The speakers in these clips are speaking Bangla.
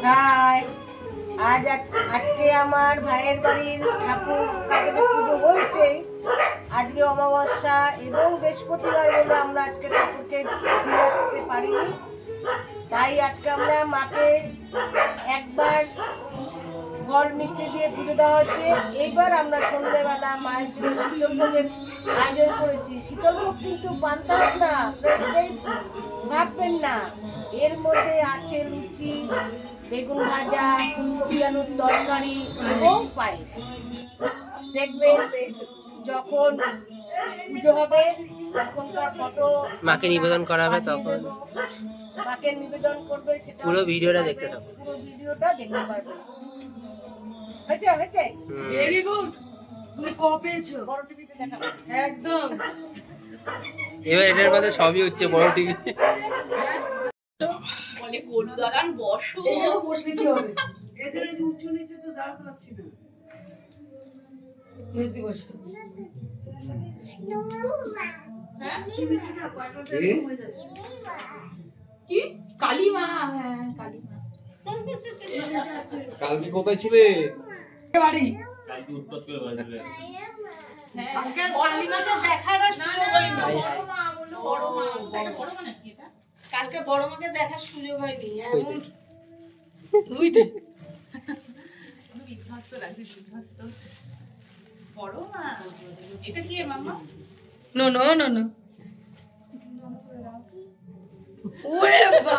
হাই, আজকে আমার ভাইয়ের বাড়ির ঠাকুর কাকে পুজো হয়েছে। আজকে অমাবস্যা এবং বৃহস্পতিবার বলে আমরা আজকে ঠাকুরকে দিয়ে আসতে পারিনি, তাই আজকে আমরা মাকে একবার ফল মিষ্টি দিয়ে পুজো দেওয়া হচ্ছে। এইবার আমরা সন্ধ্যেবেলা মায়ের জন্য শীতলভোগের আয়োজন করেছি। শীতলভোগ কিন্তু পান্তাভাত না, সেটাই ভাববেন না। এর মধ্যে আছে লুচি, বেগুন ভাজা, ফুলকপি আলুর তরকারি এবং পায়েস। দেখবেন যখন পুজো হবে তখনকার ফটো মাকে নিবেদন করা হবে, তখন মাকে নিবেদন করবে, সেটা পুরো ভিডিওটা দেখতে থাকো, পুরো ভিডিওটা দেখতে পারবে। হয়েছে হয়েছে, ভেরি গুড। তুমি ক পেয়েছো? বড় টিভিতে দেখাবো একদম। এবার এটার মধ্যে সবই হচ্ছে বড় টিভি। বলে গরু দাঁড়ান বসো, বসে কি হবে? এখানে উঁচু নিচে তো দাঁড়াতে পারছি না। মেজদি বসে। কি কালিমা? হ্যাঁ কালিমা। কালকে কোথায় ছিলে? বাড়ি কালকে উৎপাত করে বাজলে। আজকে কালিমাকে দেখার সুযোগ হয়নি। বড় মা, এটা বড় মা নাকি এটা? কালকে বড় মাকে দেখার সুযোগ হয়নি। এখন তুই দে। বিধ্বস্ত লাগছে, বিধ্বস্ত। বড় মা, এটা কি মাম্মা? No no no no. ওরে বাবা।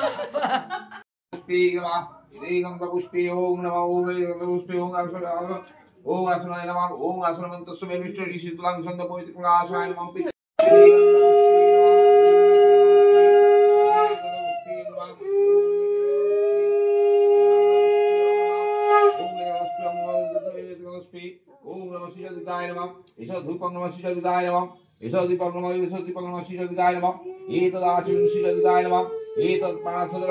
পুষ্পীগমা দেগম পুষ্পী ওম নমঃ ওম পুষ্পী ওম আসনায় নমঃ ওম আসনমন্তস্য বিষ্ণু ঋষি তুলাং ছন্দ পবিত্র আশায় নমঃ ওম নমঃ শিবায় নমঃ এসো ধূপং নমঃ শিবায় নমঃ এসো দীপং নমঃ শিবায় নমঃ এতদাচুন শিবায় নমঃ এতৎ পাঁচল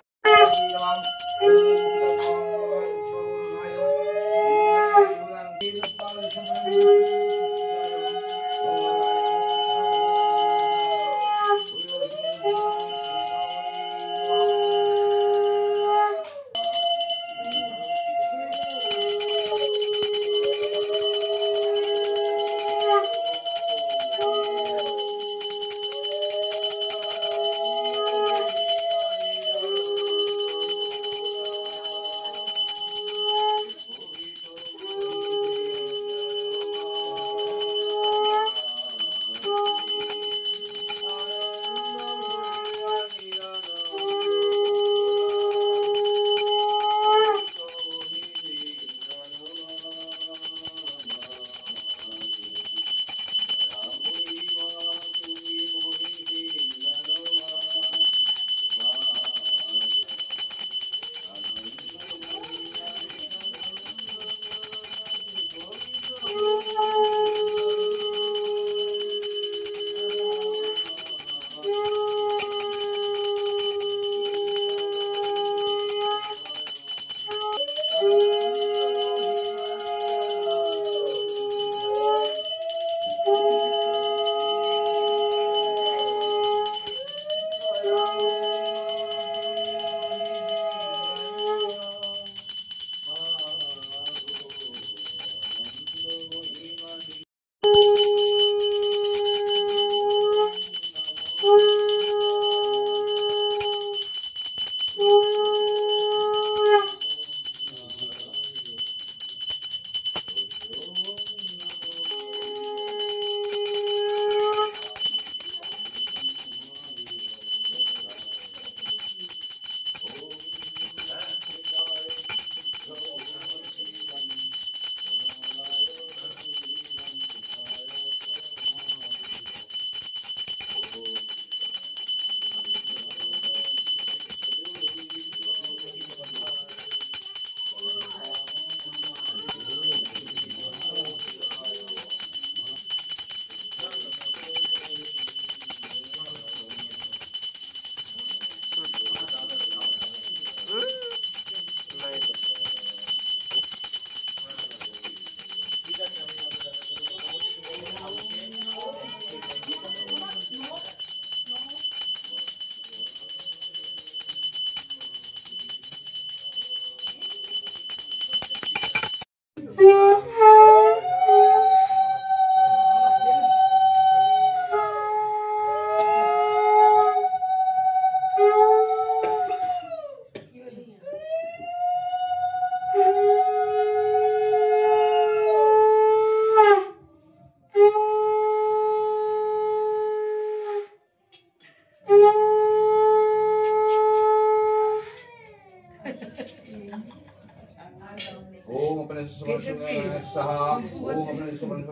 ओम अपने सपने स्वाहा ओम अपने सपने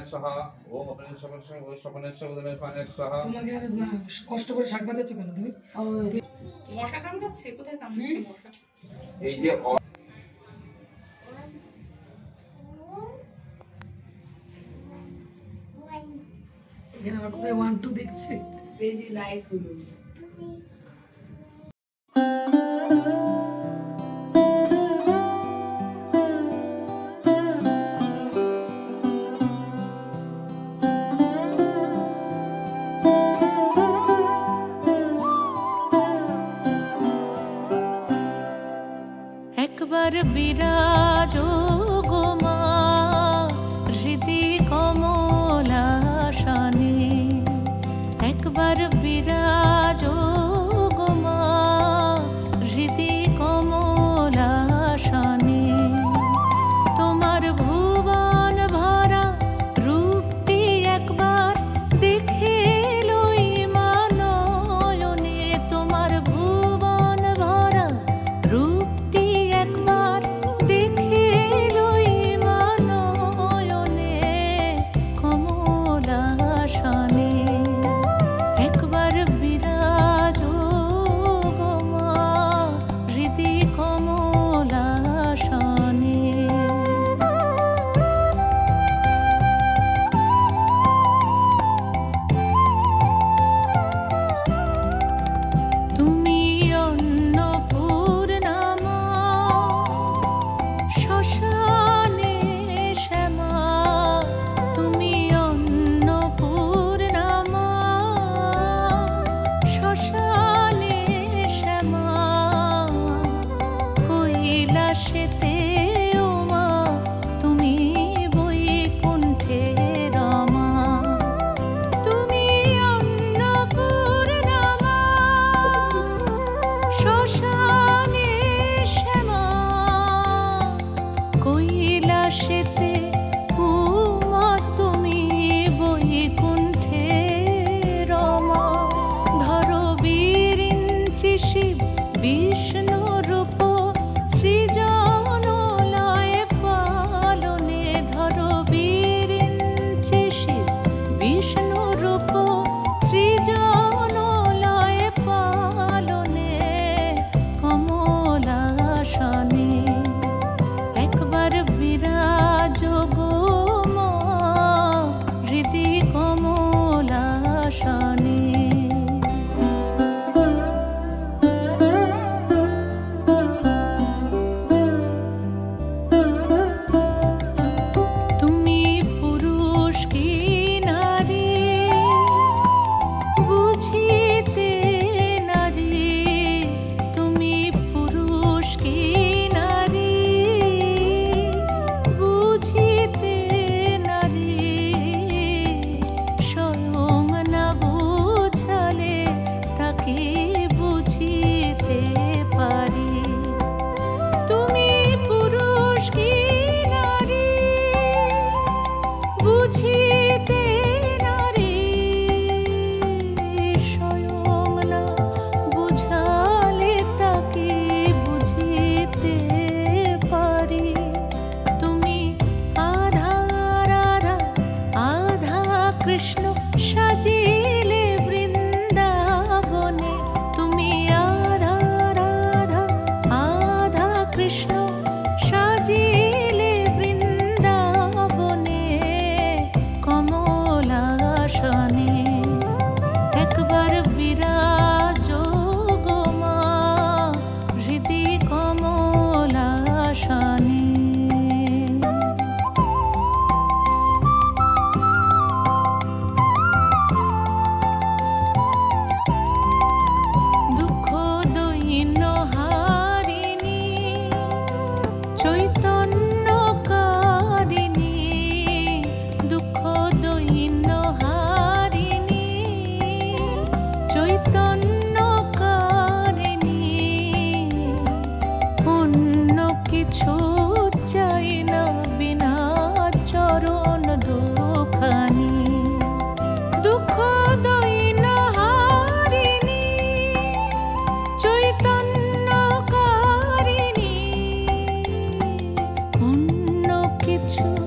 स्वाहा ओम अपने सपने स्वाहा তোমাকে আর কষ্ট করে শাক বাজাচ্ছ কেন তুমি? মশা কামড়াচ্ছে? কোথায় কামড়াচ্ছে মশা? এই যে এখানে আবার কোথায় 1 2 দেখছে। এই যে লাইট গুলো একবার বিরাজ গো মা হৃদি কমলাসনে, একবার বিরাজ গো মা হৃদি কমলাসনে। তোমার ভুবন ভরা রূপটি একবার দেখে লই মা নয়নে, তোমার ভুবন ভরা রূপটি একবার দেখে লই মা নয়নে কমলাসনে। একবার বিরাজ গো মা হৃদি কমলাসনে। তুমি অন্নপূর্ণা মা, শ্মশানে শ্যামা, তুমি অন্নপূর্ণা মা, শ্মশানে শ্যামা, কৈলাসেতে ও মা তুমি বৈকুণ্ঠে রমা। তুমি অন্নপূর্ণা মা, শ্মশানে শ্যামা, কৈলাসেতে ও মা তুমি বৈকুণ্ঠে রমা। ধরো বিরিঞ্চি শিব বিষ্ণু রূপ সৃজন লয় পালনে, ধরো বিরিঞ্চি শিব বিষ্ণু রূপ সৃজন লয় পালনে কমলাসনে। একবার বিরাজ গো মা হৃদি কমলাসনে। তুমি পুরুষ কি নারী বুঝিতে নারী, তুমি পুরুষ কি নারী বুঝিতে নারী, স্বয়ং না বুঝালে তাকে বুঝিতে পারি। তুমি পুরুষ কি নারী বুঝিতে নারী, স্বয়ং না বুঝালে তাকে বুঝিতে পারি। তুমি আধা রাধা আধা কৃষ্ণ সাজিলে বৃন্দাবনে, তুমি আধা রাধা আধা কৃষ্ণ সাজিলে বৃন্দাবনে কমলাসনে। একবার বিরাজ গো মা হৃদি কমলাসনে। দুঃখ দৈন্য হারিণী চৈতন্যকারিণী, দুঃখ দৈন্য হারিণী চৈতন্যকারিণী। অন্য কিছু চাই না বিনা চরণ দুখানি। দুঃখ দৈন্য হারিণী চৈতন্যকারিণী, কিছু